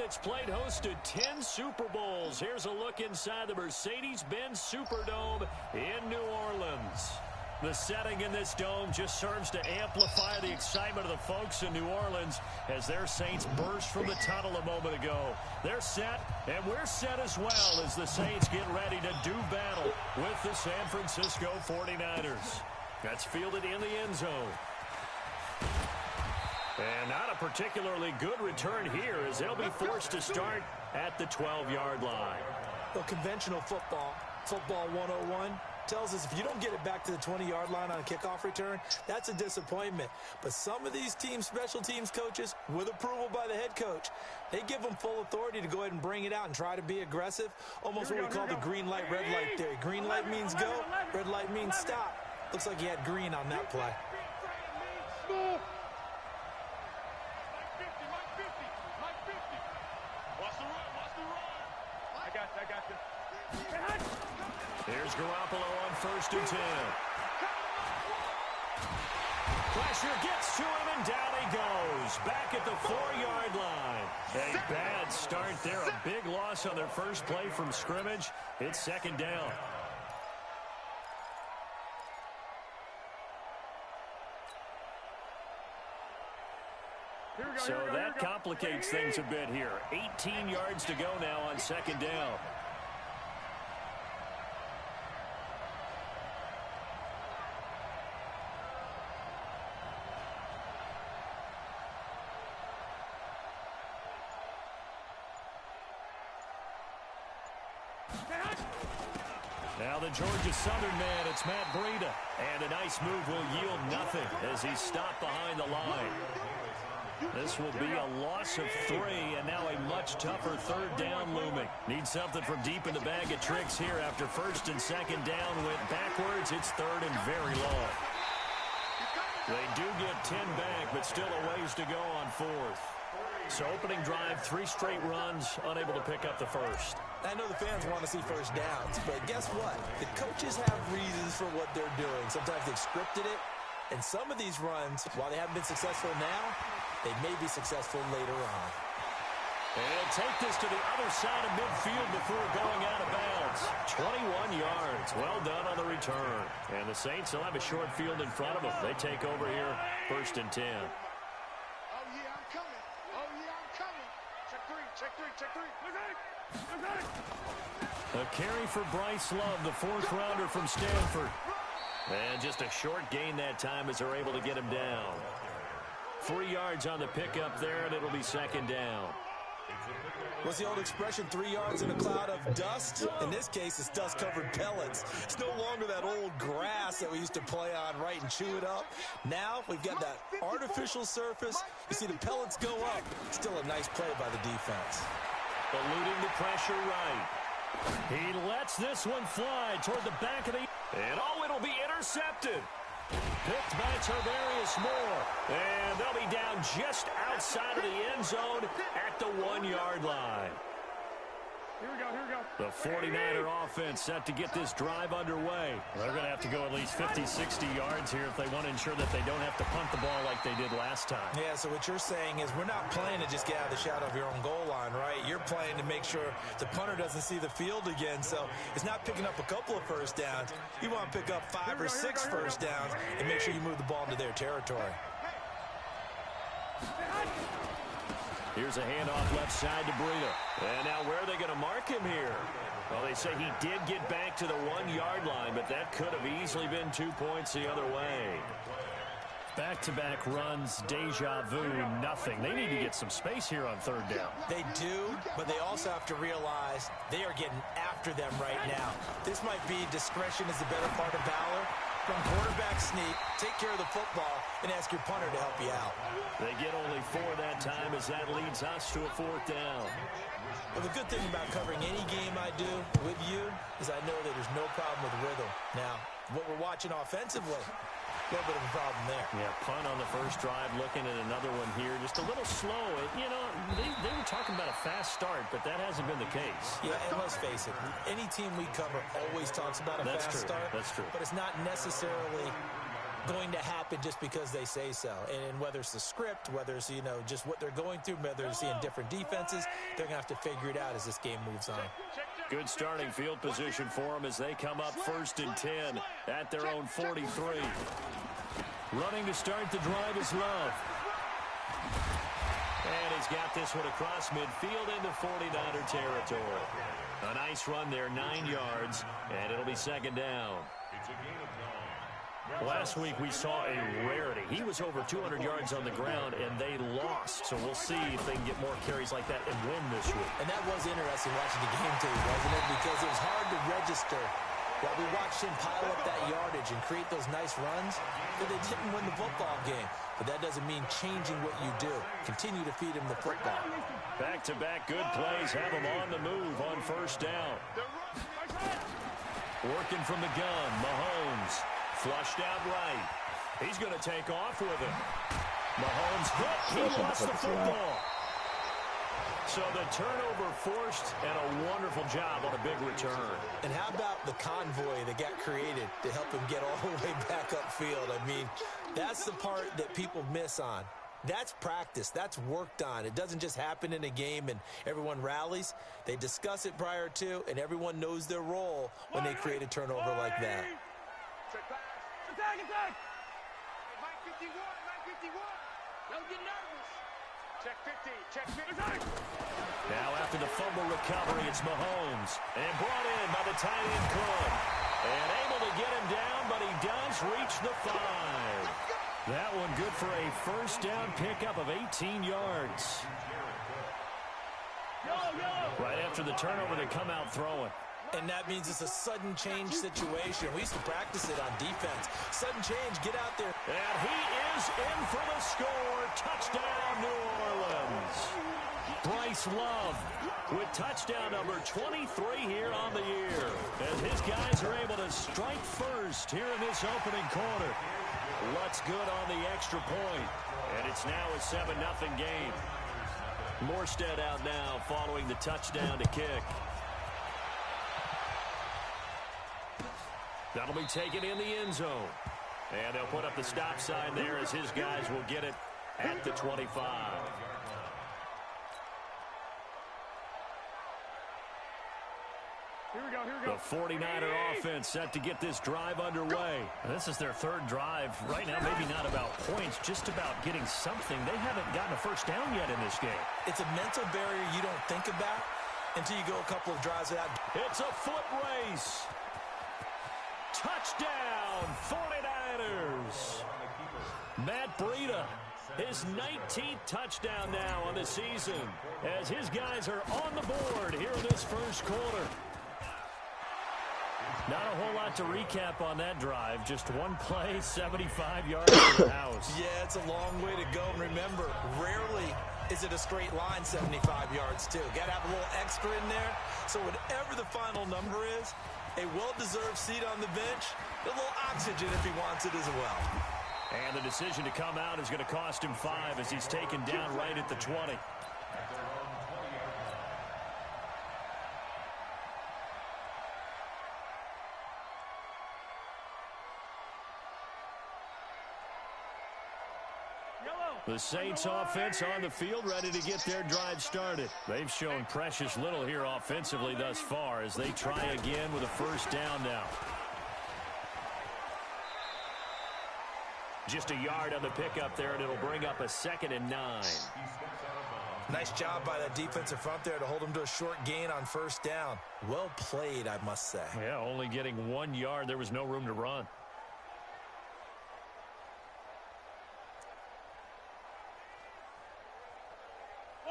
that's played host to 10 Super Bowls. Here's a look inside the Mercedes-Benz Superdome in New Orleans. The setting in this dome just serves to amplify the excitement of the folks in New Orleans as their Saints burst from the tunnel a moment ago. They're set, and we're set as well as the Saints get ready to do battle with the San Francisco 49ers. That's fielded in the end zone. And not a particularly good return here as they'll be forced to start at the 12-yard line. Well, conventional football 101, tells us if you don't get it back to the 20-yard line on a kickoff return, that's a disappointment. But some of these special teams coaches, with approval by the head coach, they give them full authority to go ahead and bring it out and try to be aggressive, almost what we call the green light, red light theory. Green light means go, red light means stop. Looks like he had green on that play. Here's Garoppolo on 1st and 10. Pressure gets to him, and down he goes. Back at the 4-yard line. A bad start there. A big loss on their first play from scrimmage. It's 2nd down. So that complicates things a bit here. 18 yards to go now on 2nd down. Now the Georgia Southern man, it's Matt Breida. And a nice move will yield nothing as he's stopped behind the line. This will be a loss of 3, and now a much tougher 3rd down looming. Need something from deep in the bag of tricks here after 1st and 2nd down went backwards. It's 3rd and very long. They do get 10 back, but still a ways to go on 4th. So opening drive, 3 straight runs, unable to pick up the first. I know the fans want to see first downs, but guess what? The coaches have reasons for what they're doing. Sometimes they've scripted it, and some of these runs, while they haven't been successful now, they may be successful later on. And take this to the other side of midfield before going out of bounds. 21 yards. Well done on the return. And the Saints will have a short field in front of them. They take over here, 1st and 10. A carry for Bryce Love, the 4th rounder from Stanford. And just a short gain that time as they're able to get him down. 3 yards on the pickup there, and it'll be 2nd down. What's the old expression, 3 yards in a cloud of dust? In this case, it's dust-covered pellets. It's no longer that old grass that we used to play on, right, and chew it up. Now we've got that artificial surface. You see the pellets go up. Still a nice play by the defense. Eluding the pressure right. He lets this one fly toward the back of the... And it'll be intercepted. Picked by Tarvarius Moore. And they'll be down just outside of the end zone at the 1-yard line. Here we go. The 49er offense set to get this drive underway. They're going to have to go at least 50, 60 yards here if they want to ensure that they don't have to punt the ball like they did last time. Yeah, so what you're saying is we're not playing to just get out of the shadow of your own goal line, right? You're playing to make sure the punter doesn't see the field again. So it's not picking up a couple of first downs. You want to pick up 5 or 6 first downs and make sure you move the ball into their territory. Here's a handoff left side to Breida. And now where are they going to mark him here? Well, they say he did get back to the 1-yard line, but that could have easily been 2 points the other way. Back-to-back runs, deja vu, nothing. They need to get some space here on 3rd down. They do, but they also have to realize they are getting after them right now. This might be discretion is the better part of valor. From quarterback sneak, take care of the football, and ask your punter to help you out. They get only 4 that time as that leads us to a 4th down. Well, the good thing about covering any game I do with you is I know that there's no problem with rhythm. Now, what we're watching offensively, a little bit of a problem there. Yeah, punt on the first drive, looking at another one here. Just a little slow. You know, they were talking about a fast start, but that hasn't been the case. Yeah, and let's face it, any team we cover always talks about a fast start. That's true. But it's not necessarily going to happen just because they say so. And whether it's the script, whether it's, just what they're going through, whether they're seeing different defenses, they're going to have to figure it out as this game moves on. Good starting field position for them as they come up 1st and 10 at their own 43. Running to start the drive is Love. And he's got this one across midfield into 49er territory. A nice run there, 9 yards, and it'll be 2nd down. Last week we saw a rarity. He was over 200 yards on the ground, and they lost. So we'll see if they can get more carries like that and win this week. And that was interesting watching the game tape, wasn't it? Because it was hard to register while we watched him pile up that yardage and create those nice runs, but they didn't win the football game. But that doesn't mean changing what you do. Continue to feed him the football. Back-to-back good plays have him on the move on 1st down. Working from the gun, Mahomes. Flushed out right. He's going to take off with it. Mahomes hit. He lost the football. So the turnover forced, and a wonderful job on a big return. And how about the convoy that got created to help him get all the way back upfield? I mean, that's the part that people miss on. That's practice. That's worked on. It doesn't just happen in a game and everyone rallies. They discuss it prior to, and everyone knows their role when they create a turnover like that. Attack, attack! Mike 51, Mike 51. Don't get nervous. Check 50, check 50. Now after the fumble recovery, it's Mahomes. And brought in by the tight end Cook. And able to get him down, but he does reach the 5. That one good for a 1st down pickup of 18 yards. Right after the turnover, they come out throwing. And that means it's a sudden change situation. We used to practice it on defense. Sudden change, get out there. And he is in for the score. Touchdown, New Orleans. Bryce Love with touchdown number 23 here on the year. As his guys are able to strike first here in this opening quarter. What's good on the extra point? And it's now a 7-0 game. Morstead out now following the touchdown to kick. That'll be taken in the end zone. And they'll put up the stop sign there as his guys will get it at the 25. Here we go, here we go. The 49er offense set to get this drive underway. This is their 3rd drive. Right now, maybe not about points, just about getting something. They haven't gotten a 1st down yet in this game. It's a mental barrier you don't think about until you go a couple of drives without. It's a foot race. Touchdown, 49ers. Matt Breida, his 19th touchdown now on the season as his guys are on the board here in this 1st quarter. Not a whole lot to recap on that drive. Just one play, 75 yards to the house. Yeah, it's a long way to go. And remember, rarely is it a straight line 75 yards, too. Got to have a little extra in there. So whatever the final number is, a well-deserved seat on the bench, a little oxygen if he wants it as well. And the decision to come out is going to cost him 5 as he's taken down right at the 20. The Saints offense on the field ready to get their drive started. They've shown precious little here offensively thus far as they try again with a 1st down now. Just a yard on the pickup there, and it'll bring up a 2nd and 9. Nice job by that defensive front there to hold him to a short gain on 1st down. Well played, I must say. Yeah, only getting 1 yard. There was no room to run.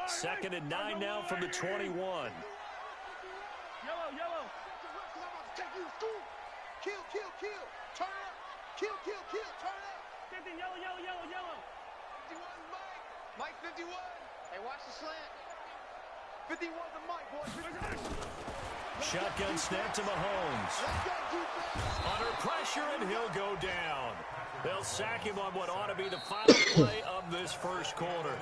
Second and 9 now from the 21. Yellow, yellow. Kill, kill, kill. Turn up. Kill, kill, kill. Turn up. 50, yellow, yellow, yellow, yellow. 51, Mike. Mike 51. Hey, watch the slant. 51's the mic, boys. Shotgun snap to Mahomes. Under pressure, and he'll go down. They'll sack him on what ought to be the final play of this first quarter.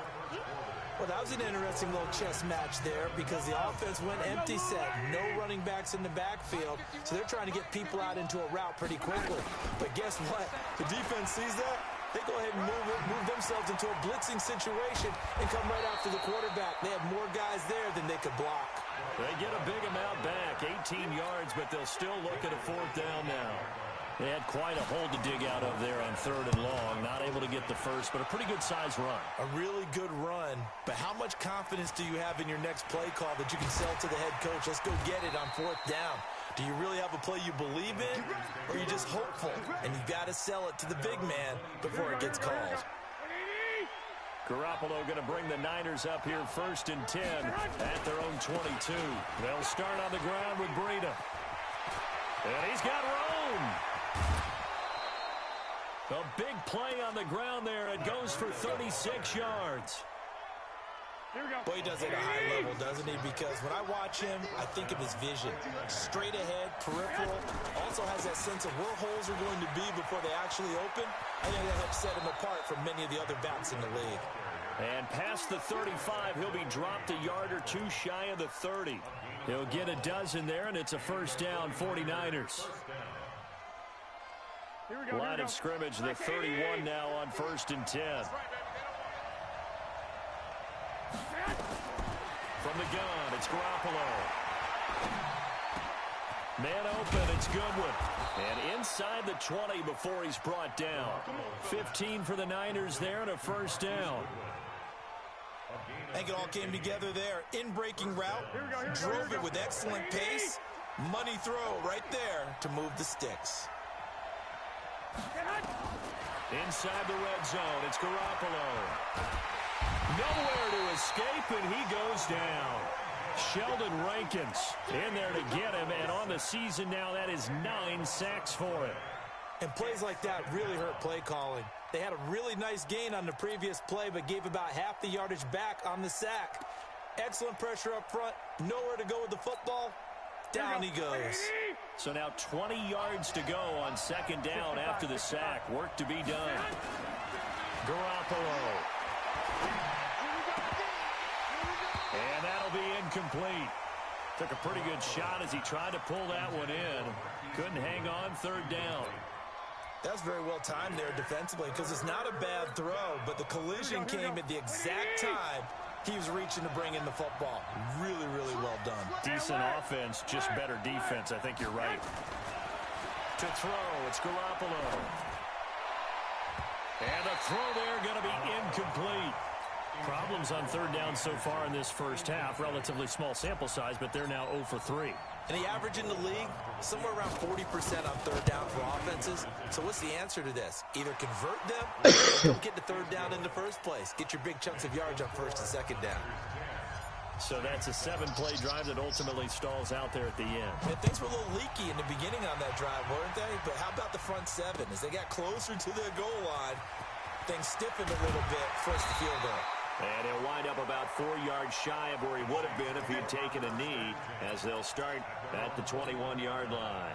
Well, that was an interesting little chess match there because the offense went empty set. No running backs in the backfield, so they're trying to get people out into a route pretty quickly. But guess what? The defense sees that. They go ahead and move themselves into a blitzing situation and come right after the quarterback. They had more guys there than they could block. They get a big amount back, 18 yards, but they'll still look at a fourth down now. They had quite a hole to dig out of there on 3rd and long. Not able to get the first, but a pretty good-sized run. A really good run, but how much confidence do you have in your next play call that you can sell to the head coach? Let's go get it on 4th down. Do you really have a play you believe in, or are you just hopeful? And you've got to sell it to the big man before it gets called. Garoppolo going to bring the Niners up here 1st and 10 at their own 22. They'll start on the ground with Breida. And he's got room. A big play on the ground there. It goes for 36 yards. Boy, he does it at a high level, doesn't he? Because when I watch him, I think of his vision. Straight ahead, peripheral. Also has that sense of where holes are going to be before they actually open. I think that helps set him apart from many of the other backs in the league. And past the 35, he'll be dropped a yard or two shy of the 30. He'll get a dozen there, and it's a first down, 49ers. Line of scrimmage, the 31 now on 1st and 10. From the gun, it's Garoppolo. Man open, it's Goodwin. And inside the 20 before he's brought down. 15 for the Niners there and a first down. I think it all came together there. In-breaking route, drove it with excellent pace. Money throw right there to move the sticks. Inside the red zone, it's Garoppolo. Nowhere to escape, and he goes down. Sheldon Rankins in there to get him, and on the season now, that is 9 sacks for him. And plays like that really hurt play calling. They had a really nice gain on the previous play, but gave about half the yardage back on the sack. Excellent pressure up front, nowhere to go with the football. Down he goes. So now 20 yards to go on 2nd down after the sack. Work to be done. Garoppolo. And that'll be incomplete. Took a pretty good shot as he tried to pull that one in. Couldn't hang on 3rd down. That's very well timed there defensively because it's not a bad throw, but the collision came at the exact time he was reaching to bring in the football. Really, really well done. Decent offense, just better defense. I think you're right. To throw, it's Garoppolo. And the throw there going to be incomplete. Problems on 3rd down so far in this first half. Relatively small sample size, but they're now 0 for 3. And the average in the league, somewhere around 40% on 3rd down for offenses. So what's the answer to this? Either convert them or don't get the 3rd down in the first place. Get your big chunks of yards on 1st and 2nd down. So that's a 7-play drive that ultimately stalls out there at the end. And things were a little leaky in the beginning on that drive, weren't they? But how about the front 7? As they got closer to their goal line, things stiffened a little bit, forced the field goal. And he'll wind up about 4 yards shy of where he would have been if he had taken a knee, as they'll start at the 21-yard line.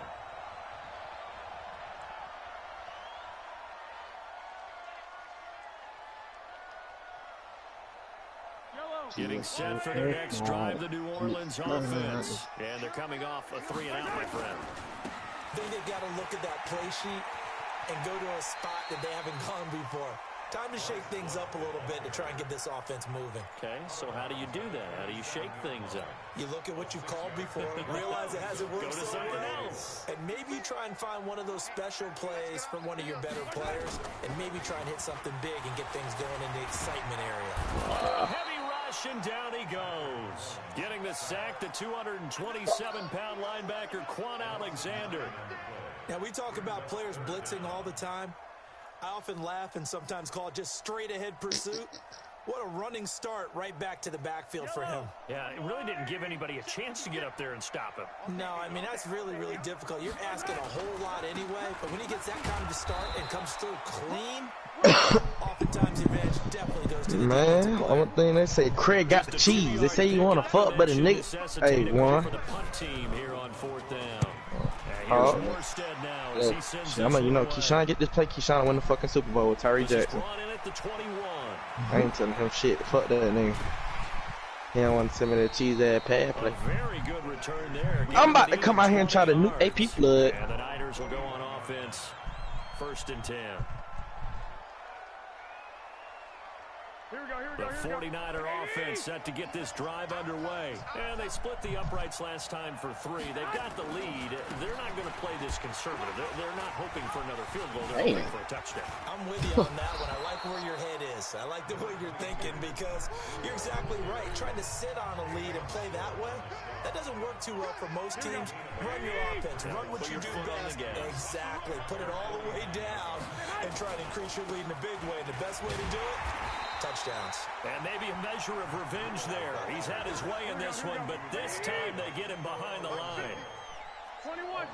Getting set for their next drive, the New Orleans offense. And they're coming off a 3-and-out, my friend. I think they've got to look at that play sheet and go to a spot that they haven't gone before. Time to shake things up a little bit to try and get this offense moving. Okay, so how do you do that? How do you shake things up? You look at what you've called before, realize it hasn't worked. Go to something else. And maybe you try and find one of those special plays from one of your better players, and maybe try and hit something big and get things going in the excitement area. Heavy rush, and down he goes. Getting the sack, the 227-pound linebacker, Quan Alexander. Now, we talk about players blitzing all the time. I often laugh and sometimes call it just straight-ahead pursuit. What a running start right back to the backfield for him. Yeah, it really didn't give anybody a chance to get up there and stop him. No, I mean, that's really, really difficult. You're asking a whole lot anyway, but when he gets that kind of a start and comes through clean, Oftentimes, the advantage definitely goes to the man. Only thing they say, Craig got the cheese. They say you want to fuck, but a nigga. Hey, one. For the punt team here on 4th down. Oh, I'm you know, Keyshawn get this play. Keyshawn win the fucking Super Bowl with Tyree Jackson. I ain't telling him shit. Fuck that nigga. He don't want to send me that cheese ass pad play. Very good return there. I'm about to come out here and try to nuke AP Flood. And the Niners will go on offense. 1st and 10. The 49er offense set to get this drive underway. And they split the uprights last time for 3. They've got the lead. They're not going to play this conservative. They're not hoping for another field goal. They're hoping for a touchdown. I'm with you on that one. I like where your head is. I like the way you're thinking because you're exactly right. Trying to sit on a lead and play that way, that doesn't work too well for most teams. Run your offense. Run what you do best. Exactly. Put it all the way down and try to increase your lead in a big way. And the best way to do it, touchdowns. And maybe a measure of revenge there. He's had his way in this one, but this time they get him behind the line. 21.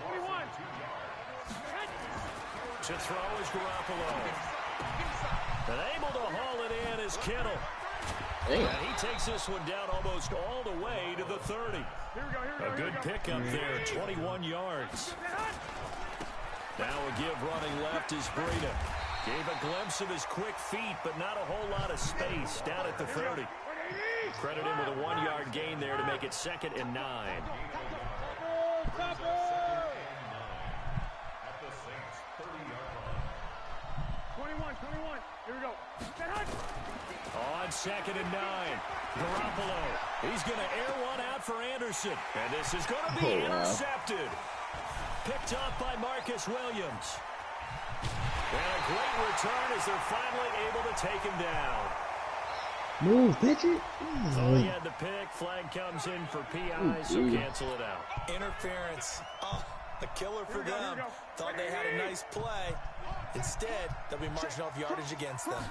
To throw is Garoppolo. And able to haul it in is Kittle. And he takes this one down almost all the way to the 30. A good pickup there, 21 yards. Now a give running left is Breida. Gave a glimpse of his quick feet, but not a whole lot of space down at the 30. Credit him with a 1-yard gain there to make it 2nd and 9. 21. Here we go. On 2nd and 9. Garoppolo. He's going to air one out for Anderson. And this is going to be intercepted. Picked up by Marcus Williams. And a great return as they're finally able to take him down. Move, bitch. Oh, he had the pick. Flag comes in for PI, so cancel it out. Interference. Oh, a killer for them. Thought they had a nice play. Instead, they'll be marching off yardage against them.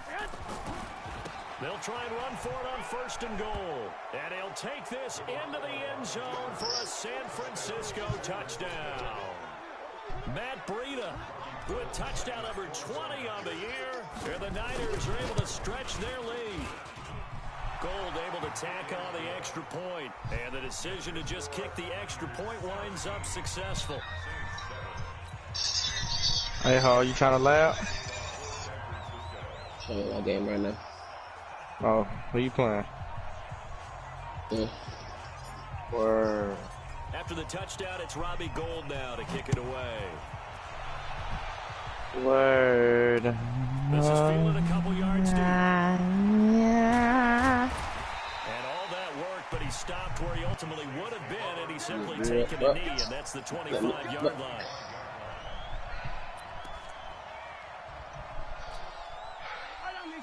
They'll try and run for it on 1st and goal. And he'll take this into the end zone for a San Francisco touchdown. Matt Breida with touchdown number 20 on the year. And the Niners are able to stretch their lead. Gold able to tack on the extra point. And the decision to just kick the extra point winds up successful. Hey, Hall, you trying to laugh? Playing my game right now. Oh, who you playing? Yeah. Word. After the touchdown, it's Robbie Gould now to kick it away. Word. This is feeling a couple yards deep. And all that worked, but he stopped where he ultimately would have been, and he's simply taken a knee, and that's the 25-yard line.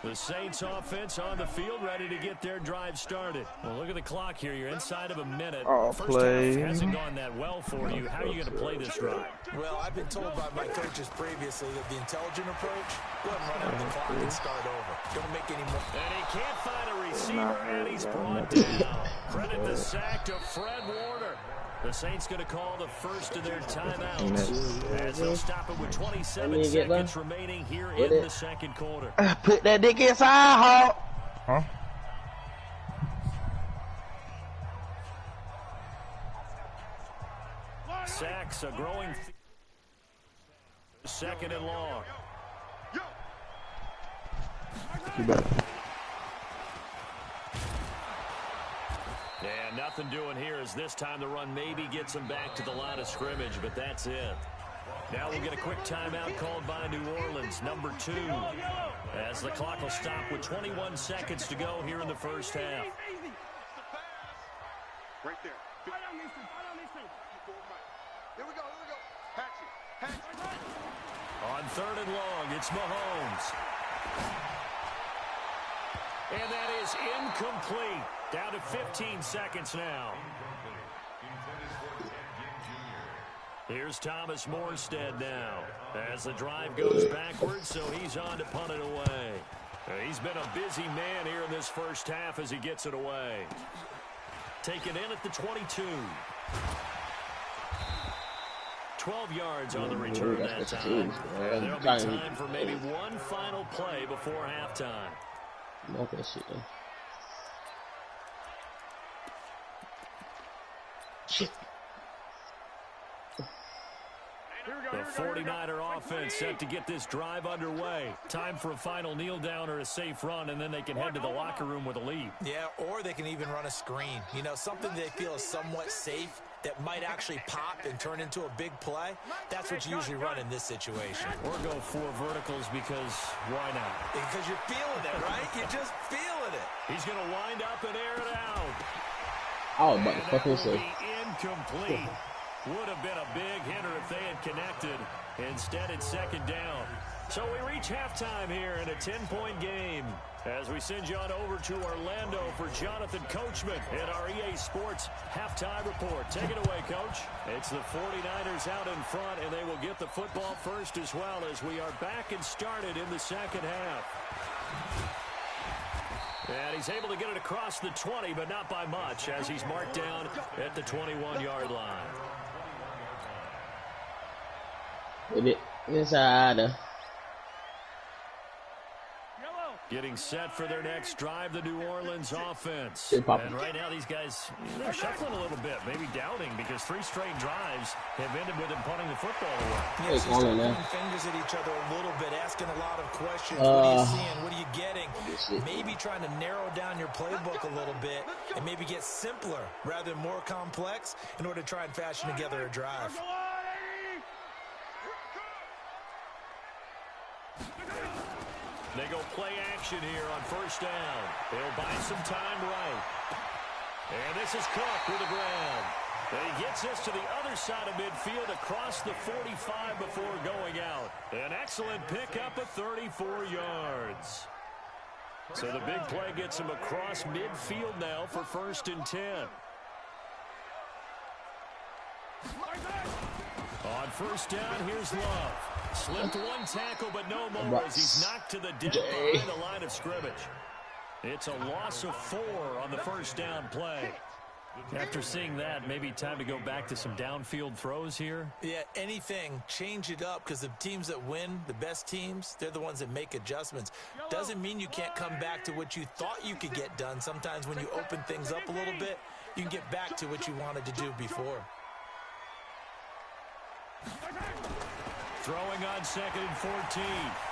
The Saints offense on the field, ready to get their drive started. Well, look at the clock here. You're inside of a minute. First half hasn't gone that well for you. How are you going to play this drive? Well, I've been told by my coaches previously that the intelligent approach, go ahead and run out the clock and start over. Don't make any more. And he can't find a receiver, and he's brought down. Credit the sack to Fred Warner. The Saints going to call the first of their timeouts as they'll stop it with 27 seconds remaining here in the second quarter. Put that dick inside, Hawk. Huh? Sacks a growing. 2nd and long. You better. Yeah, nothing doing here as this time the run maybe gets him back to the line of scrimmage, but that's it. Now we'll get a quick timeout called by New Orleans, number 2, as the clock will stop with 21 seconds to go here in the first half. Right there. Here we go. Hatch it. On 3rd and long, it's Mahomes. And that is incomplete. Down to 15 seconds now. Here's Thomas Morstead now as the drive goes backwards, so he's on to punt it away. He's been a busy man here in this first half as he gets it away. Taken in at the 22. 12 yards on the return that time. And there'll be time for maybe one final play before halftime. Love that shit, though. Shit. The 49er offense set to get this drive underway. Time for a final kneel down or a safe run, and then they can head to the locker room with a lead. Yeah, or they can even run a screen. You know, something they feel is somewhat safe that might actually pop and turn into a big play. That's what you usually run in this situation. Or go 4 verticals because why not? Because you're feeling it, right? You're just feeling it. He's going to wind up and air it out. Oh, motherfucker, so incomplete. Would have been a big hitter if they had connected. Instead, it's second down. So we reach halftime here in a 10-point game as we send you on over to Orlando for Jonathan Coachman in our EA Sports halftime report. Take it away, Coach. It's the 49ers out in front, and they will get the football first as well as we are back and started in the second half. And he's able to get it across the 20, but not by much as he's marked down at the 21-yard line. With it inside. Getting set for their next drive, the New Orleans offense. And right now these guys, they're shuffling a little bit, maybe doubting, because 3 straight drives have ended with them punting the football away. Yes, pointing fingers at each other a little bit, asking a lot of questions. What are you seeing? What are you getting? Maybe trying to narrow down your playbook a little bit and maybe get simpler rather than more complex in order to try and fashion together a drive. They go play action here on first down. They'll buy some time right. And this is Cook with the ground. And he gets us to the other side of midfield across the 45 before going out. An excellent pickup of 34 yards. So the big play gets him across midfield now for 1st and 10. On first down, here's Love. Slipped one tackle, but no more as he's knocked to the deck behind the line of scrimmage. It's a loss of 4 on the first down play. After seeing that, maybe time to go back to some downfield throws here. Yeah, anything. Change it up because the teams that win, the best teams, they're the ones that make adjustments. Doesn't mean you can't come back to what you thought you could get done. Sometimes when you open things up a little bit, you can get back to what you wanted to do before. Throwing on 2nd and 14.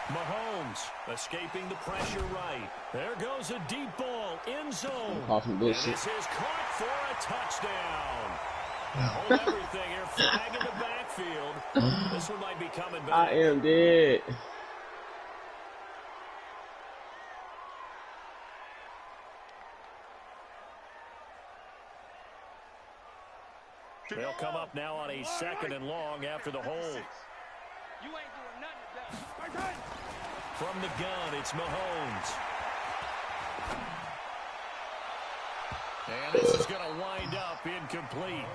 Mahomes escaping the pressure right. There goes a deep ball, end zone. And this is caught for a touchdown. Hold everything here, flag in the backfield. This one might be coming back. I am dead. They'll come up now on a 2nd and long after the hold. You ain't doing nothing today. From the gun, it's Mahomes. And this is going to wind up incomplete.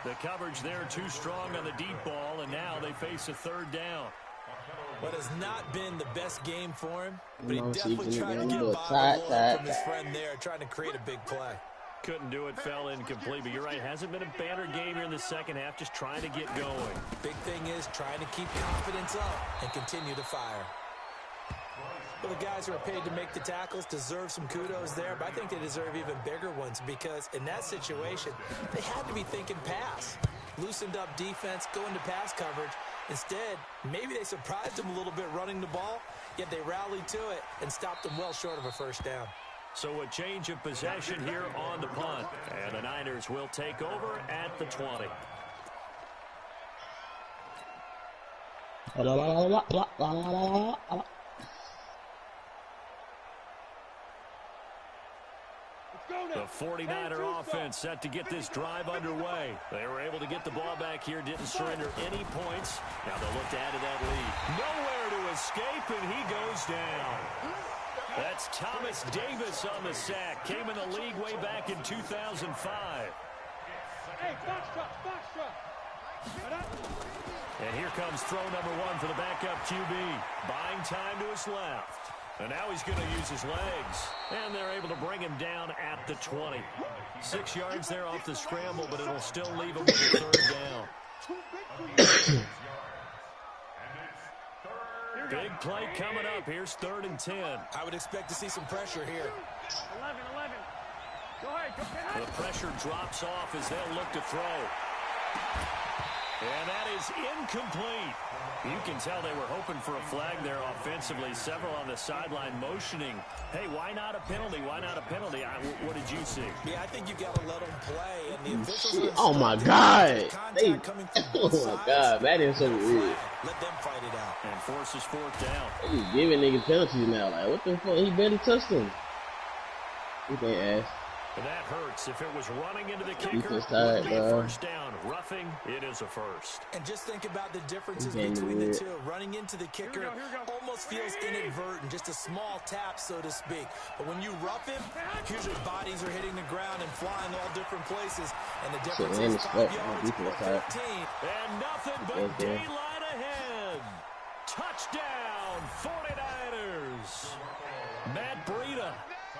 The coverage there too strong on the deep ball, and now they face a 3rd down. What has not been the best game for him, but he definitely tried to get by the ball from his friend there, trying to create a big play. Couldn't do it, fell incomplete, but you're right, hasn't been a banner game here in the second half, just trying to get going. Big thing is trying to keep confidence up and continue to fire. Well, the guys who are paid to make the tackles deserve some kudos there, but I think they deserve even bigger ones because in that situation, they had to be thinking pass. Loosened up defense, going to pass coverage. Instead, maybe they surprised them a little bit running the ball, yet they rallied to it and stopped them well short of a 1st down. So a change of possession here on the punt. And the Niners will take over at the 20. The 49er offense set to get this drive underway. They were able to get the ball back here, didn't surrender any points. Now they'll look to add to that lead. Nowhere to escape, and he goes down. That's Thomas Davis on the sack. Came in the league way back in 2005. Hey, box truck. And here comes throw number 1 for the backup QB. Buying time to his left. And now he's going to use his legs. And they're able to bring him down at the 20. 6 yards there off the scramble, but it'll still leave him with a 3rd down. Big play coming up. Here's 3rd and 10. I would expect to see some pressure here. 11. Go ahead. The pressure drops off as they'll look to throw. And that is incomplete. You can tell they were hoping for a flag there offensively. Several on the sideline motioning, hey, why not a penalty? Why not a penalty? What did you see? Yeah, I think you got to let them play. And the officials Oh my God! Oh my God! That is so weird. Let them fight it out. And forces 4th down. They just giving niggas penalties now. Like, what the fuck? He barely touched him. He can't ask. And that hurts. If it was running into the kicker, Defense it would tied, be a first down. Roughing, it is a first. And just think about the differences between the two. Running into the kicker almost feels inadvertent, just a small tap, so to speak. But when you rough him, usually bodies are hitting the ground and flying all different places. And the difference is 5 yards or 15. And nothing but daylight ahead. Touchdown, 49ers. Matt Breida.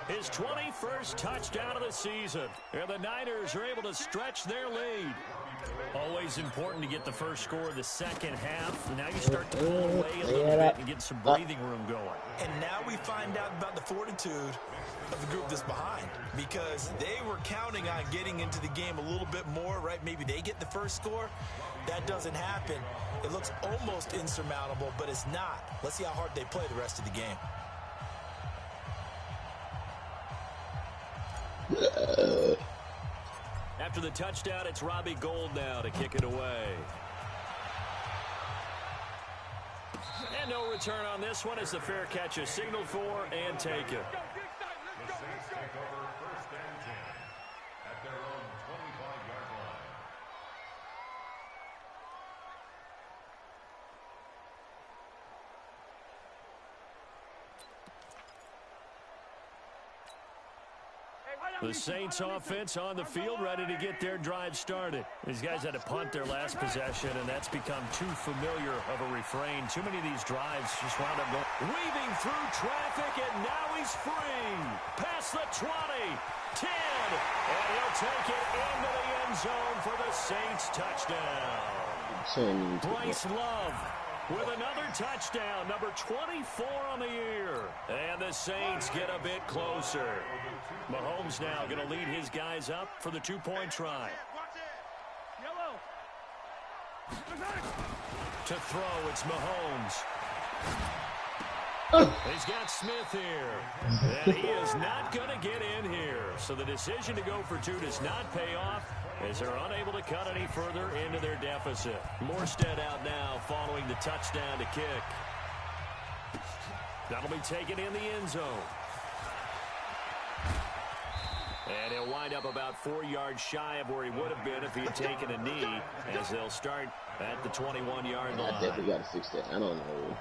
His 21st touchdown of the season. And the Niners are able to stretch their lead. Always important to get the first score of the second half. Now you start to pull away a little bit and get some breathing room going. And now we find out about the fortitude of the group that's behind. Because they were counting on getting into the game a little bit more, right? Maybe they get the first score. That doesn't happen. It looks almost insurmountable, but it's not. Let's see how hard they play the rest of the game. After the touchdown, it's Robbie Gould now to kick it away. And no return on this one as the fair catch is signaled for and taken. The Saints offense on the field, ready to get their drive started. These guys had to punt their last possession, and that's become too familiar of a refrain. Too many of these drives just wound up going. Weaving through traffic, and now he's free. Past the 20, 10, and he'll take it into the end zone for the Saints touchdown. Bryce Love with another touchdown, number 24 on the year. And the Saints get a bit closer. Mahomes now going to lead his guys up for the 2-point try. To throw, it's Mahomes. He's got Smith here. And he is not going to get in here. So the decision to go for 2 does not pay off, as they're unable to cut any further into their deficit. Morstead out now following the touchdown to kick. That'll be taken in the end zone. And he'll wind up about 4 yards shy of where he would have been if he had taken a knee, as they'll start at the 21-yard line. I definitely got to fix that. I don't know.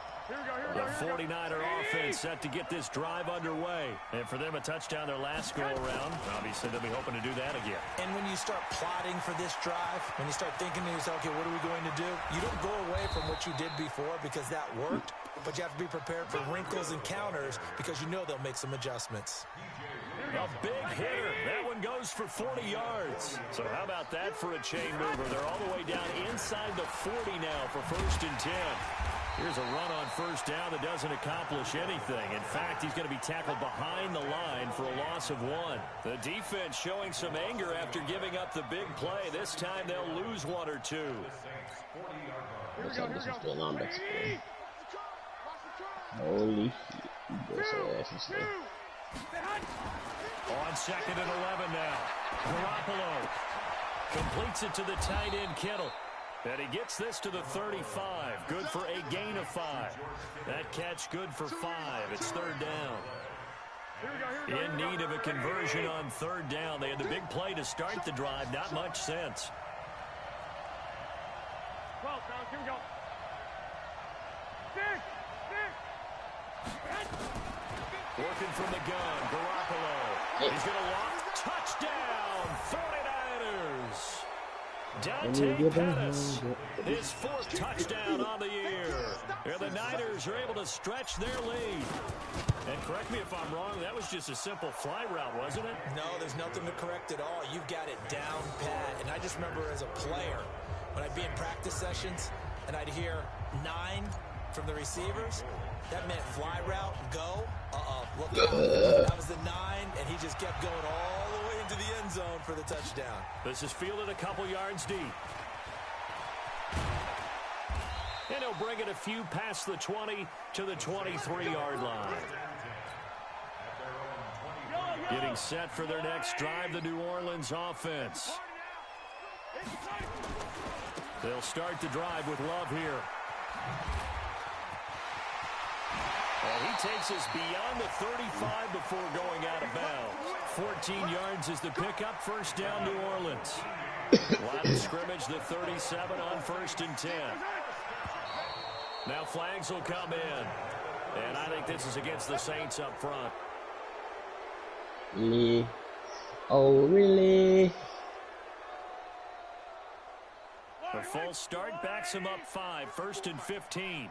The 49er offense set to get this drive underway. And for them, a touchdown their last go-around. Obviously, they'll be hoping to do that again. And when you start plotting for this drive, when you start thinking to yourself, okay, what are we going to do? You don't go away from what you did before because that worked, but you have to be prepared for wrinkles and counters because you know they'll make some adjustments. A big hitter. That one goes for 40 yards. So how about that for a chain mover? They're all the way down inside the 40 now for 1st and 10. Here's a run on 1st down that doesn't accomplish anything. In fact, he's going to be tackled behind the line for a loss of 1. The defense showing some anger after giving up the big play. This time they'll lose 1 or 2. Looks like this is still on back. Holy shit. You better say ass and stuff. On 2nd and 11 now. Garoppolo completes it to the tight end, Kittle. And he gets this to the 35. Good for a gain of 5. That catch good for 5. It's 3rd down. In need of a conversion on 3rd down. They had the big play to start the drive. Not much sense. 12, here we go. 6. Working from the gun, Garoppolo. He's going to walk. Touchdown, 49ers. Dante Pettis, his 4th touchdown on the year. And the Niners are able to stretch their lead. And correct me if I'm wrong, that was just a simple fly route, wasn't it? No, there's nothing to correct at all. You've got it down pat. And I just remember as a player, when I'd be in practice sessions and I'd hear 9 from the receivers, that meant fly route, go. Look out. That was the 9, and he just kept going all the way into the end zone for the touchdown. This is fielded a couple yards deep. And he'll bring it a few past the 20 to the 23-yard line. Getting set for their next drive, the New Orleans offense. They'll start the drive with Love here. And he takes us beyond the 35 before going out of bounds. 14 yards is the pickup. First down, New Orleans. Line of scrimmage, the 37 on 1st and 10. Now flags will come in. And I think this is against the Saints up front. Really? Oh, really? A false start backs him up 5. 1st and 15.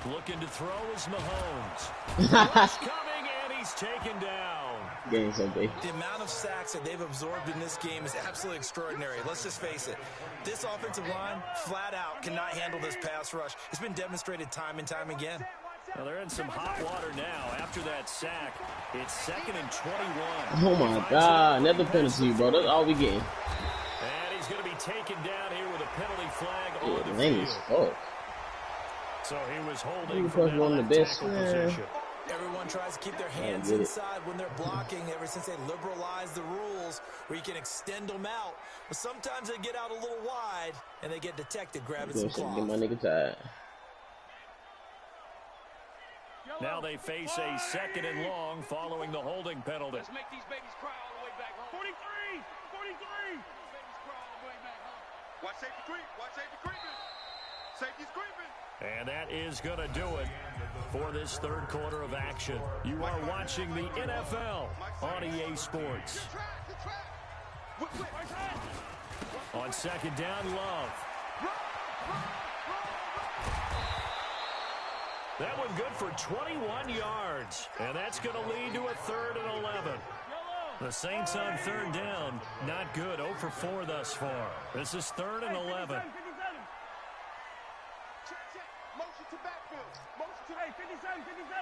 Looking to throw is Mahomes. Rush coming, and he's taken down. Game so big. The amount of sacks that they've absorbed in this game is absolutely extraordinary. Let's just face it. This offensive line, flat out, cannot handle this pass rush. It's been demonstrated time and time again. Well, they're in some hot water now. After that sack, it's 2nd and 21. Oh, my God. Another penalty, bro. That's all we getting. And he's going to be taken down here with a penalty flag on the Lame as fuck. So he was holding for from that best position. Everyone tries to keep their hands inside when they're blocking ever since they liberalized the rules where you can extend them out. But sometimes they get out a little wide and they get detected grabbing some cloth. Get my nigga tired. Now they face a 2nd and long following the holding penalty. Let's make these babies cry all the way back home. 43! 43! Babies cry all the way back home. Watch safety creep. Watch safety creeping. Safety's creeping. And that is going to do it for this 3rd quarter of action. You are watching the NFL on EA Sports. On 2nd down, Love. That one good for 21 yards. And that's going to lead to a 3rd and 11. The Saints on 3rd down, not good. 0 for 4 thus far. This is 3rd and 11. Motion to backfield. Motion to 57, 57.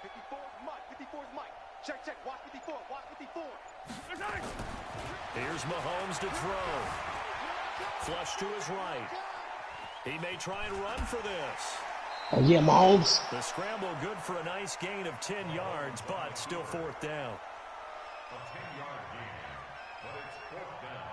54 is Mike. 54 is Mike. Check, check. Watch 54. Watch 54. Here's Mahomes to throw. Flush to his right. He may try and run for this. Oh, yeah, Mahomes. The scramble good for a nice gain of 10 yards, but still 4th down. A 10-yard gain, but it's 4th down.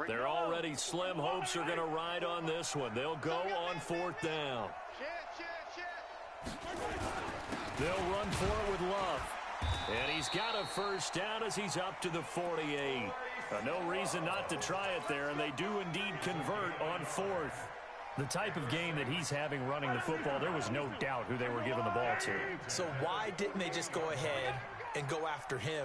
They're already slim. Hopes are going to ride on this one. They'll go on 4th down. They'll run for it with Love. And he's got a 1st down as he's up to the 48. No reason not to try it there, and they do indeed convert on 4th. The type of game that he's having running the football, there was no doubt who they were giving the ball to. So why didn't they just go ahead and go after him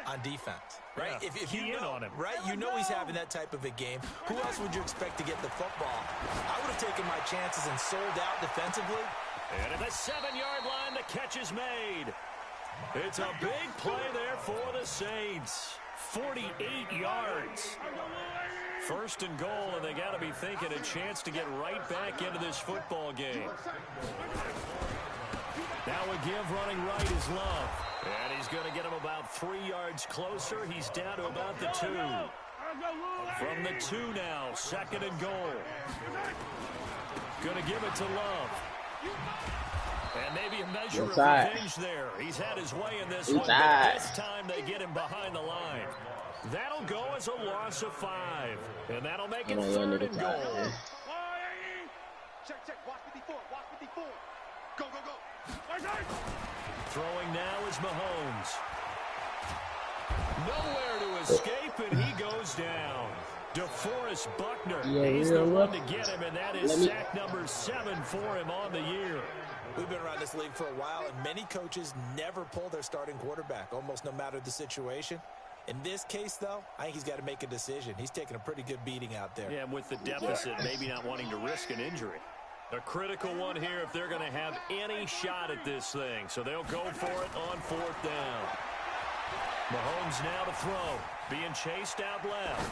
on defense, right? Yeah, if you know, on him. right, you know he's having that type of a game. Who else would you expect to get the football? I would have taken my chances and sold out defensively. And at the 7-yard line, the catch is made. It's a big play there for the Saints. 48 yards. 1st and goal, and they got to be thinking a chance to get right back into this football game. Now a give running right is Love. And he's going to get him about 3 yards closer. He's down to about the 2. From the 2 now, 2nd and goal. Going to give it to Love. And maybe a measure of revenge there. He's had his way in this one, but this time they get him behind the line. That'll go as a loss of 5. And that'll make it 3rd and goal. Check, check. Watch 54. Watch 54. Go, go, go. Throwing now is Mahomes. Nowhere to escape, and he goes down. DeForest Buckner, he's the one to get him, and that is sack number 7 for him on the year. We've been around this league for a while, and many coaches never pull their starting quarterback, almost no matter the situation. In this case, though, I think he's got to make a decision. He's taking a pretty good beating out there. Yeah, with the deficit, maybe not wanting to risk an injury. A critical one here if they're going to have any shot at this thing. So they'll go for it on 4th down. Mahomes now to throw. Being chased out left.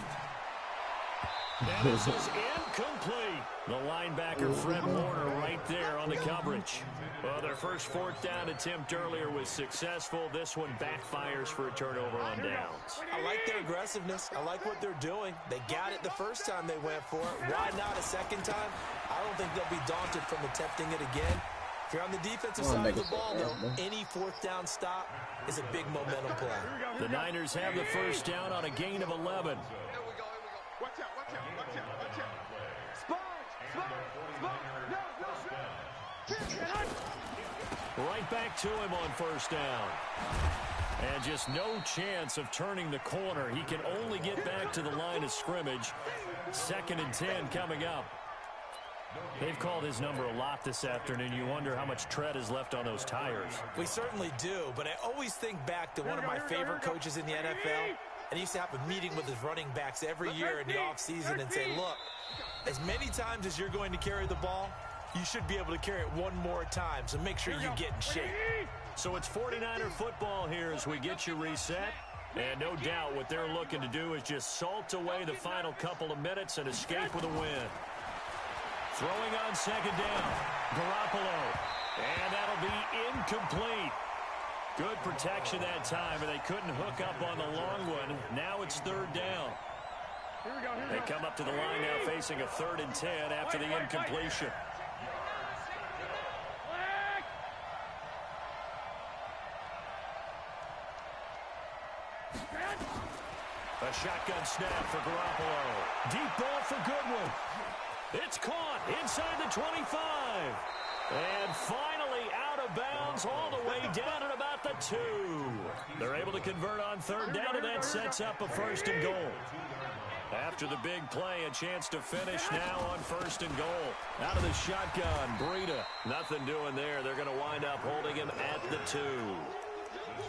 And this is incomplete. The linebacker, Fred Warner, right there on the coverage. Well, their first 4th down attempt earlier was successful. This one backfires for a turnover on downs. I like their aggressiveness. I like what they're doing. They got it the first time they went for it. Why not a second time? I don't think they'll be daunted from attempting it again. If you're on the defensive side of the ball, though, any 4th down stop is a big momentum play. The Niners have the first down on a gain of 11. Here we go. Watch out, watch out, watch out, watch out. Right back to him on 1st down. And just no chance of turning the corner. He can only get back to the line of scrimmage. 2nd and 10 coming up. They've called his number a lot this afternoon. You wonder how much tread is left on those tires. We certainly do, but I always think back to one of my favorite coaches in the NFL. And he used to have a meeting with his running backs every year in the offseason and say, look, as many times as you're going to carry the ball, you should be able to carry it one more time, so make sure you get in shape. So it's 49er football here as we get you reset. And no doubt what they're looking to do is just salt away the final couple of minutes and escape with a win. Throwing on 2nd down, Garoppolo. And that'll be incomplete. Good protection that time, and they couldn't hook up on the long one. Now it's 3rd down. They come up to the line now facing a 3rd and 10 after the incompletion. A shotgun snap for Garoppolo. Deep ball for Goodwin. It's caught inside the 25. And finally out of bounds all the way down at about the 2. They're able to convert on 3rd down, and that sets up a 1st and goal. After the big play, a chance to finish now on 1st and goal. Out of the shotgun, Breida. Nothing doing there. They're going to wind up holding him at the 2.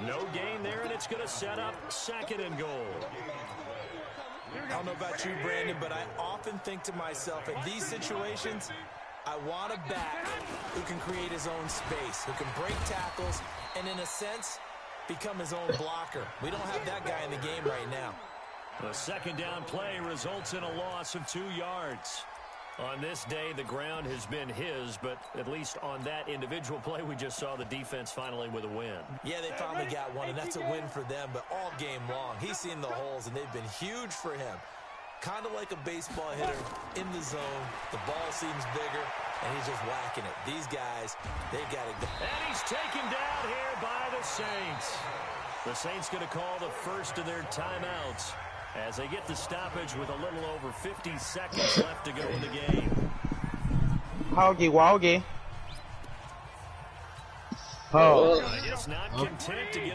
No gain there, and it's going to set up 2nd and goal. I don't know about you, Brandon, but I often think to myself, in these situations, I want a back who can create his own space, who can break tackles, and in a sense, become his own blocker. We don't have that guy in the game right now. The 2nd down play results in a loss of 2 yards. On this day, the ground has been his, but at least on that individual play, we just saw the defense finally with a win. Yeah, they finally got one, and that's a win for them, but all game long, he's seen the holes, and they've been huge for him. Kind of like a baseball hitter in the zone. The ball seems bigger, and he's just whacking it. These guys, they've got it. And he's taken down here by the Saints. The Saints going to call the first of their timeouts as they get the stoppage with a little over 50 seconds left to go in the game. Hoggy. Oh.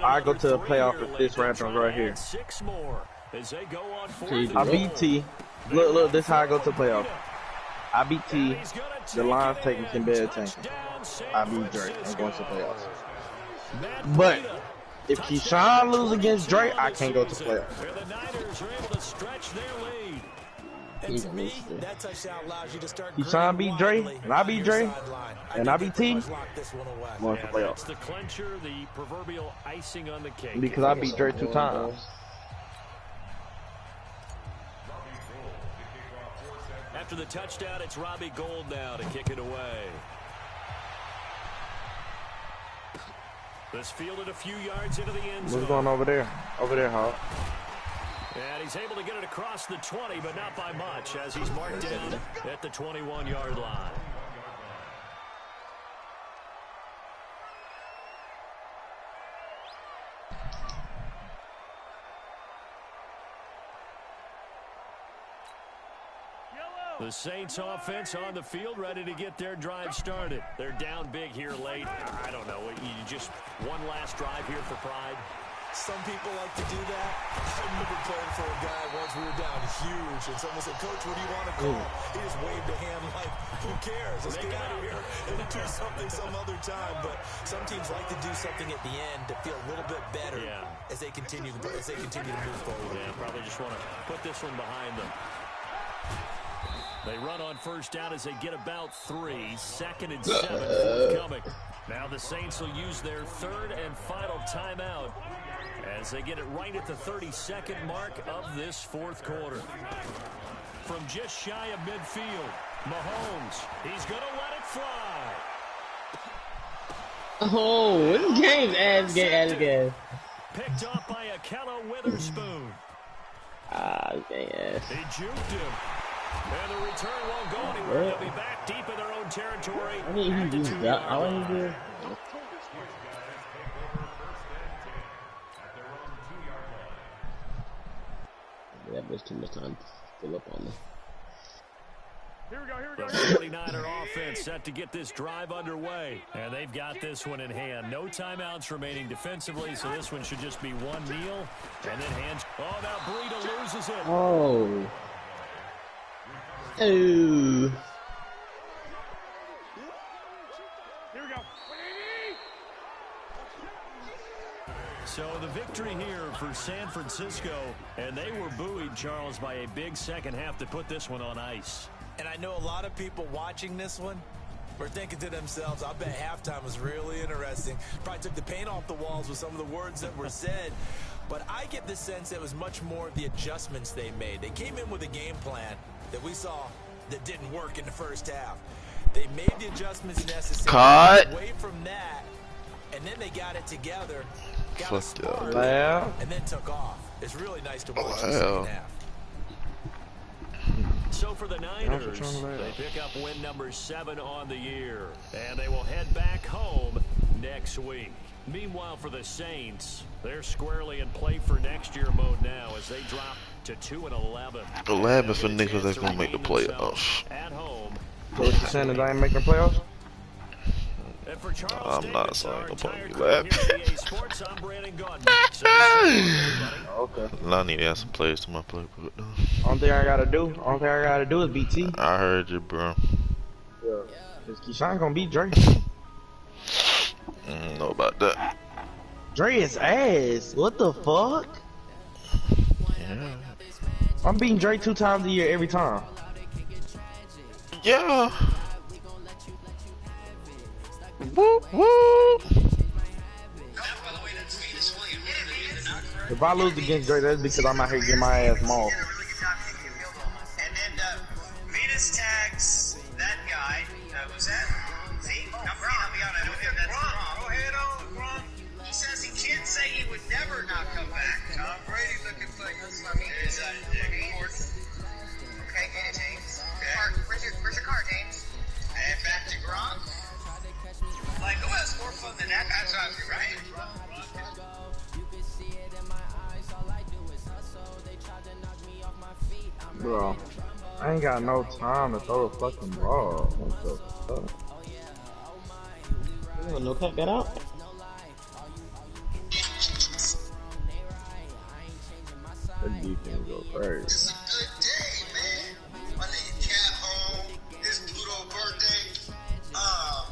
I go to the playoff if this happens right here. 6 more as they go on 4th. I beat T. Look, this is how I go to the playoff. I beat T. The Lions taking some bad attention. I beat Drake. I'm going to the playoffs. But if Keyshawn lose against Drake, I can't go to the playoffs. The Niners are able to stretch their lead. And to me, that touchdown allows you to start Keyshawn beat Dre, and I beat Dre, and I beat T. I'm going to the playoffs. That's the clincher, the proverbial icing on the cake. Because I beat Dre 2 times. After the touchdown, it's Robbie Gould now to kick it away. This fielded a few yards into the end zone. What's going over there? Over there, Hawk. And he's able to get it across the 20, but not by much, as he's marked down at the 21-yard line. The Saints offense on the field, ready to get their drive started. They're down big here late. I don't know. You just one last drive here for pride. Some people like to do that. I remember playing for a guy once. We were down huge, and someone said, "Coach, what do you want to call?" He just waved a hand like, "Who cares? Let's get out of here and do something some other time." But some teams like to do something at the end to feel a little bit better as they continue to move forward. Yeah, probably just want to put this one behind them. They run on first down as they get about 3. 2nd and 7 forthcoming. Now the Saints will use their 3rd and final timeout as they get it right at the 32nd mark of this 4th quarter. From just shy of midfield, Mahomes, he's going to let it fly. Oh, this game's ass gas. Picked off by Akello Witherspoon. Yes. He juked him. And the return won't go anywhere. They'll be back deep in their own territory. I think he just got all he did. That was too much time to fill up on them. Here we go. The 49er offense set to get this drive underway. And they've got this one in hand. No timeouts remaining defensively, so this one should just be one kneel. And then hands. Oh, now Breida loses it. Oh. Ooh. Here we go. So the victory here for San Francisco, and they were buoyed, Charles, by a big second half to put this one on ice. And I know a lot of people watching this one were thinking to themselves, I bet halftime was really interesting. Probably took the paint off the walls with some of the words that were said. But I get the sense it was much more of the adjustments they made. They came in with a game plan that we saw that didn't work in the first half. They made the adjustments necessary away from that, and then they got it together, got a spark, and then took off. It's really nice to watch the second half. So for the Niners, they pick up win number 7 on the year, and they will head back home next week. Meanwhile, for the Saints, they're squarely in play for next year mode now as they drop to 2-11. 11 for niggas that's gonna make the playoffs. At home. So what you saying that I ain't making playoffs? And for Charles I'm not Davis, saying our no entire point. crew here at EA Sports, I'm Brandon Gaudin. So Okay. I need to add some plays to my playbook though. Only thing I gotta do is BT. I heard you, bro. Yeah. Cause Keyshawn gonna beat Dre. Know about that. Dre is ass. What the fuck? Yeah. I'm beating Dre 2 times a year every time. Yeah. Woo woo. If I lose against Dre, that's because I'm out here getting my ass mauled. And then Venus tags that guy. Who's that? See? Now, help me out. I don't think that's wrong. Go ahead on, He says he can't say he would never not come back. Tom Brady looking like there's a okay, James. Okay. Where's your car, James? And back to Gronk. Like, who has more fun than that? That's obviously right. Bro, I ain't got no time to throw the fucking ball. What the fuck? You no cut that out? That defense go crazy. Good day, man. My nigga Cat home. It's Pluto birthday. Oh,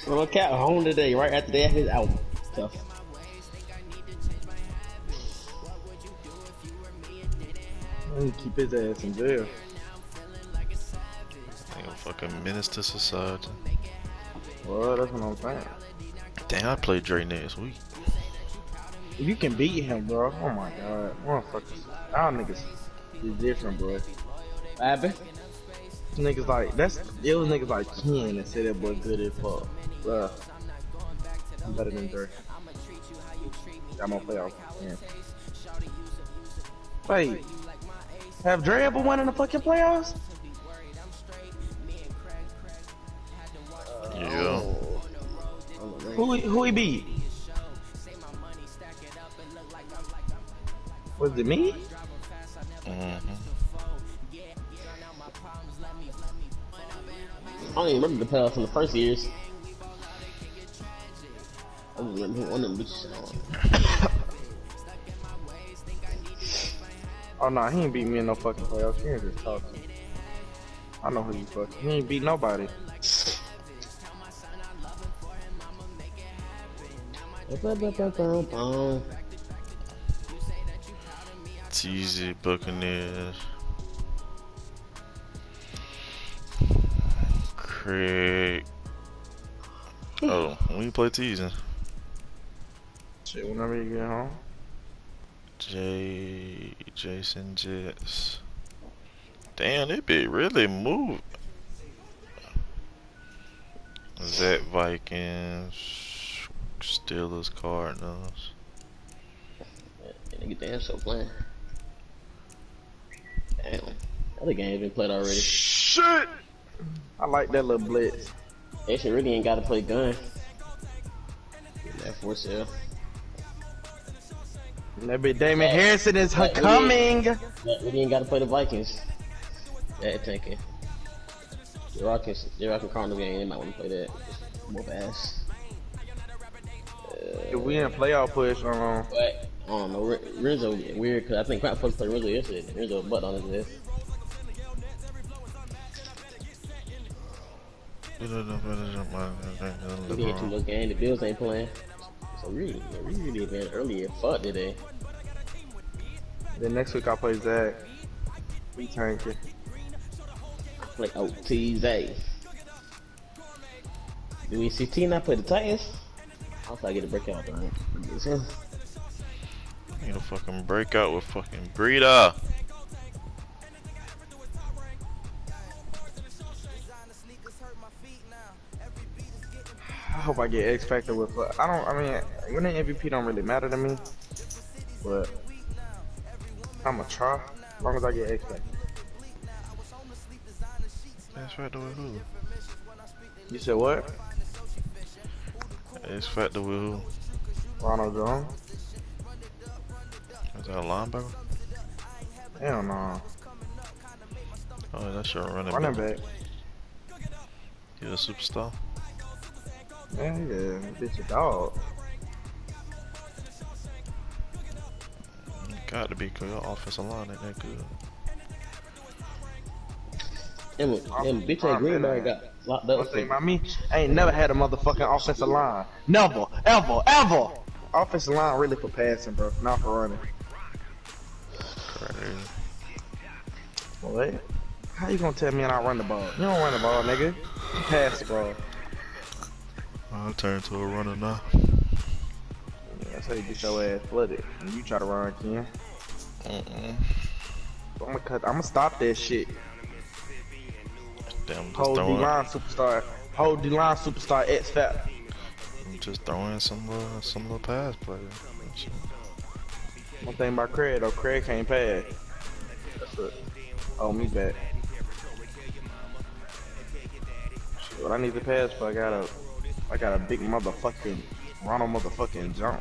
man. Well, Cat home today, right after they have his album. Tough. I need to keep his ass in jail. Ain't a fucking menace to society. Well, that's what I'm saying. Damn, I play Dre next week. If you can beat him, bro, oh my god. Motherfuckers. Y'all niggas is different, bro. What happened? Niggas like, it was niggas like Ken that said that boy good as fuck. Bruh. I'm better than Dre. Got my playoff. Yeah. Wait. Have Dre ever won in the fucking playoffs? Yeah. Who he beat? Was it me? I don't even remember the playoffs from the first years. I don't remember who won them bitches. Oh no, he ain't beat me in no fucking playoffs. He ain't just talking. I know who you fucking. He ain't beat nobody. Teasy Buccaneers. Craig. Oh, when you play teasing? Shit, whenever you get home. Jason Jets. Damn, they be really moved. Zach Vikings. Steelers Cardinals. Nigga, damn, so playing. Damn. Other games been played already. Shit! I like that little blitz. They should really ain't got to play gun. That for sale. That bit Damon Harrison is coming. That really ain't got to play the Vikings. That tanking. The Rockets Cardinals game, they might want to play that. Whoop ass. If we in playoff push, But I don't know. Rizzo weird because I think Crap supposed to play Rizzo yesterday. Rizzo butt on his head. We get too much game. The Bills ain't playing. So really been earlier. Fuck today. Then next week I play Zach. We tanking. Play OTZ. Do we see T not play the Titans? I'll try to get a breakout though. Need a fucking breakout with fucking Breeder. I hope I get X Factor with. I mean, winning MVP don't really matter to me, but I'ma try as long as I get X Factor. X Factor with who? You said what? X Factor with who? Ronald Jones. Is that a linebacker? Hell no. Oh, that's your running back. He's a superstar. Yeah, bitch a dog. Got to be because your offensive line ain't that good. Them bitch ass Greenberry got locked up. One thing about me, I ain't never had a motherfucking offensive line. Never, ever, ever. Offensive line really for passing, bro, not for running. Crazy. What? How you gonna tell me I don't run the ball? You don't run the ball, nigga. You pass the ball. I'll turn to a runner now. Yeah, that's how you get your ass flooded. And you try to run, Ken. I'ma stop that shit. Damn, just Hold D-line superstar. Hold D-line superstar X Factor. I'm just throwing some little pass players. One thing about Craig though, Craig can't pass. That's it. Oh, me back. Shit, what I need to pass for, I got a big motherfucking Ronald motherfucking Jones.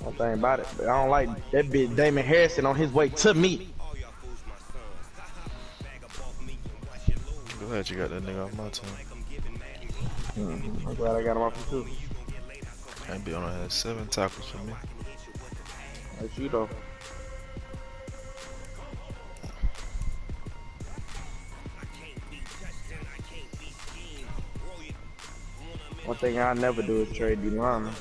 One thing about it, but I don't like that bitch Damon Harrison on his way to me. Glad you got that nigga off my team. I'm glad I got him off you too. I'd be on had 7 tackles for me. That's you though. One thing I'll never do is trade D-lineman.